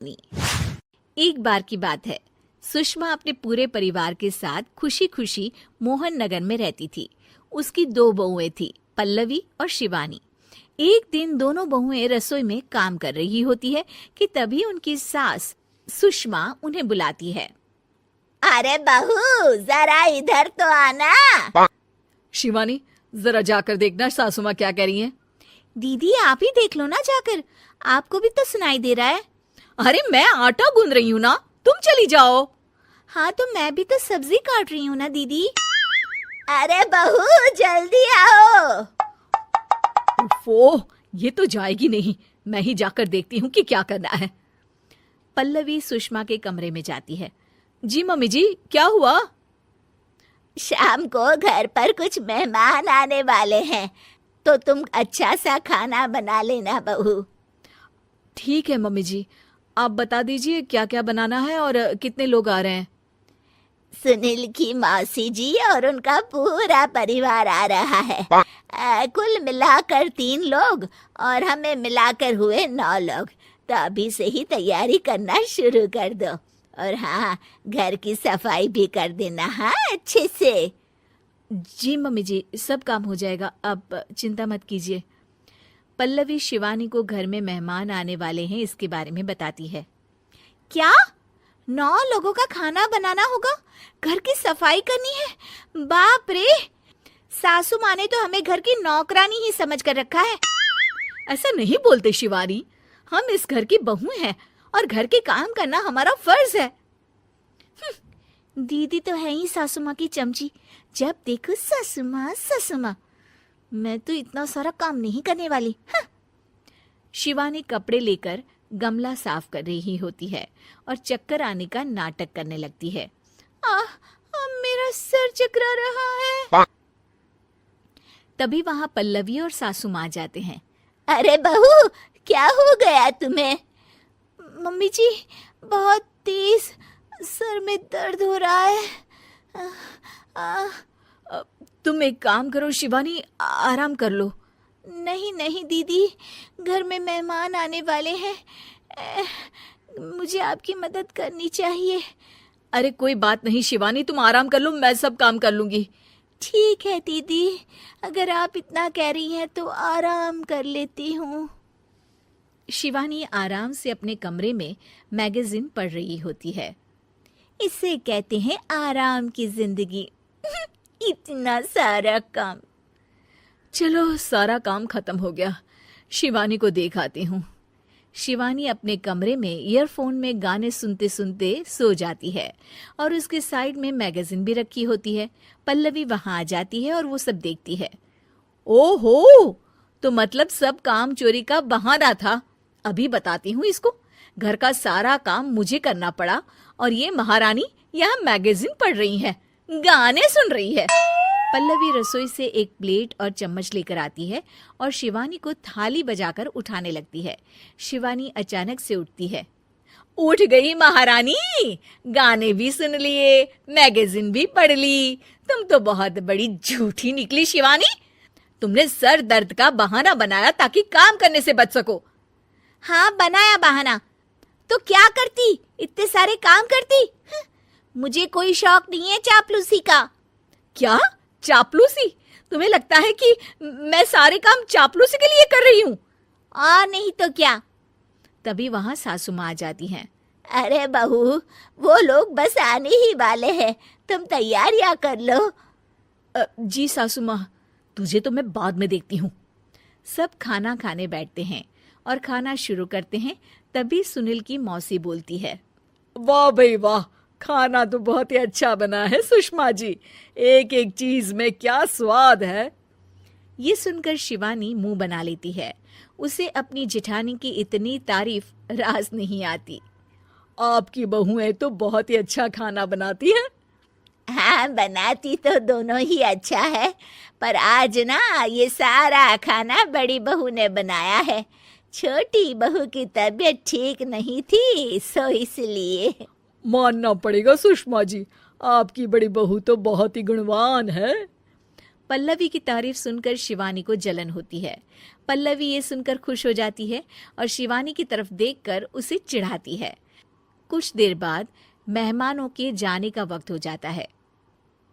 एक बार की बात है, सुषमा अपने पूरे परिवार के साथ खुशी खुशी मोहन नगर में रहती थी। उसकी 2 बहुएं थी, पल्लवी और शिवानी। एक दिन दोनों बहुएं रसोई में काम कर रही होती है कि तभी उनकी सास सुषमा उन्हें बुलाती है। अरे बहू, जरा इधर तो आना। शिवानी, जरा जाकर देखना सासू माँ क्या कह रही हैं। दीदी आप ही देख लो ना जाकर, आपको भी तो सुनाई दे रहा है। अरे मैं आटा गूंद रही हूँ ना, तुम चली जाओ। हाँ तो मैं भी तो सब्जी काट रही हूँ ना दीदी। अरे बहू जल्दी आओ। ओफो, ये तो जाएगी नहीं। मैं ही जाकर देखती हूँ कि क्या करना है। पल्लवी सुषमा के कमरे में जाती है। जी मम्मी जी, क्या हुआ? शाम को घर पर कुछ मेहमान आने वाले हैं, तो तुम अच्छा सा खाना बना लेना बहू। ठीक है मम्मी जी, आप बता दीजिए क्या क्या बनाना है और कितने लोग आ रहे हैं। सुनील की मौसी जी और उनका पूरा परिवार आ रहा है। कुल मिलाकर 3 लोग और हमें मिलाकर हुए 9 लोग। तो अभी से ही तैयारी करना शुरू कर दो। और हाँ, घर की सफाई भी कर देना, हाँ अच्छे से। जी मम्मी जी, सब काम हो जाएगा, आप चिंता मत कीजिए। पल्लवी शिवानी को घर में मेहमान आने वाले हैं इसके बारे में बताती है। क्या 9 लोगों का खाना बनाना होगा, घर की सफाई करनी है? बाप रे, सासू माँ ने तो हमें घर की नौकरानी ही समझ कर रखा है। ऐसा नहीं बोलते शिवानी, हम इस घर की बहू हैं और घर के काम करना हमारा फर्ज है। दीदी तो है ही सासू माँ की चमची, जब देखो सासू माँ सासू माँ। मैं तो इतना सारा काम नहीं करने वाली। शिवानी कपड़े लेकर गमला साफ कर रही होती है और चक्कर आने का नाटक करने लगती है। मेरा सर चकरा रहा है। तभी वहां पल्लवी और सासू माँ जाते हैं। अरे बहू, क्या हो गया तुम्हें? मम्मी जी, बहुत तेज सर में दर्द हो रहा है। तुम एक काम करो शिवानी, आराम कर लो। नहीं नहीं दीदी, घर में मेहमान आने वाले हैं, मुझे आपकी मदद करनी चाहिए। अरे कोई बात नहीं शिवानी, तुम आराम कर लो, मैं सब काम कर लूंगी। ठीक है दीदी, अगर आप इतना कह रही हैं तो आराम कर लेती हूँ। शिवानी आराम से अपने कमरे में मैगजीन पढ़ रही होती है। इसे कहते हैं आराम की जिंदगी। इतना सारा काम। चलो सारा काम खत्म हो गया, शिवानी को देख आती हूँ। शिवानी अपने कमरे में ईयरफोन में गाने सुनते सुनते सो जाती है और उसके साइड में मैगजीन भी रखी होती है। पल्लवी वहां आ जाती है और वो सब देखती है। ओहो, तो मतलब सब काम चोरी का बहाना था। अभी बताती हूँ इसको। घर का सारा काम मुझे करना पड़ा और ये महारानी यहाँ मैगजीन पढ़ रही है, गाने सुन रही है। पल्लवी रसोई से एक प्लेट और चम्मच लेकर आती है और शिवानी को थाली बजाकर उठाने लगती है। शिवानी अचानक से उठती है। उठ गई महारानी, गाने भी सुन लिए, मैगजीन भी पढ़ ली। तुम तो बहुत बड़ी झूठी निकली शिवानी। तुमने सर दर्द का बहाना बनाया ताकि काम करने से बच सको। हाँ बनाया बहाना, तो क्या करती, इतने सारे काम करती। मुझे कोई शौक नहीं है चापलूसी का। क्या चापलूसी? तुम्हें लगता है कि मैं सारे काम चापलूसी के लिए कर रही हूँ? नहीं तो क्या। तभी वहां सासू माँ आ जाती हैं। अरे बहू, वो लोग बस आने ही वाले हैं, तुम तैयारियां कर लो। जी सासू माँ, तुझे तो मैं बाद में देखती हूँ। सब खाना खाने बैठते हैं और खाना शुरू करते हैं। तभी सुनील की मौसी बोलती है। वाह भाई वाह, खाना तो बहुत ही अच्छा बना है सुषमा जी, एक एक चीज में क्या स्वाद है। ये सुनकर शिवानी मुंह बना लेती है। उसे अपनी जेठानी की इतनी तारीफ रास नहीं आती। आपकी बहुएं तो बहुत ही अच्छा खाना बनाती हैं। हाँ, बनाती तो दोनों ही अच्छा है, पर आज ना ये सारा खाना बड़ी बहू ने बनाया है। छोटी बहू की तबीयत ठीक नहीं थी, सो इसलिए। मानना पड़ेगा सुषमा जी, आपकी बड़ी बहू तो बहुत ही गुणवान है। पल्लवी की तारीफ सुनकर शिवानी को जलन होती है। पल्लवी ये सुनकर खुश हो जाती है और शिवानी की तरफ देखकर उसे चिढ़ाती है। कुछ देर बाद मेहमानों के जाने का वक्त हो जाता है।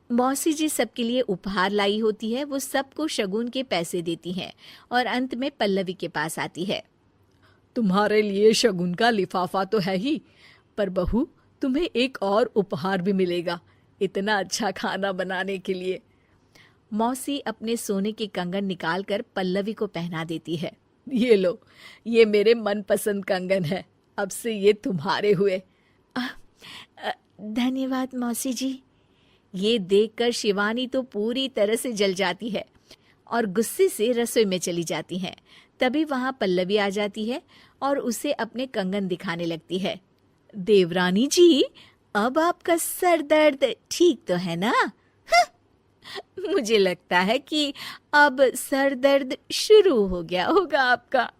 मौसी जी सबके लिए उपहार लाई होती है। वो सबको शगुन के पैसे देती हैं और अंत में पल्लवी के पास आती है। तुम्हारे लिए शगुन का लिफाफा तो है ही, पर बहू तुम्हें एक और उपहार भी मिलेगा इतना अच्छा खाना बनाने के लिए। मौसी अपने सोने के कंगन निकालकर पल्लवी को पहना देती है। ये लो, ये मेरे मनपसंद कंगन है, अब से ये तुम्हारे हुए। धन्यवाद मौसी जी। ये देखकर शिवानी तो पूरी तरह से जल जाती है और गुस्से से रसोई में चली जाती है। तभी वहां पल्लवी आ जाती है और उसे अपने कंगन दिखाने लगती है। देवरानी जी, अब आपका सर दर्द ठीक तो है ना? मुझे लगता है कि अब सर दर्द शुरू हो गया होगा आपका।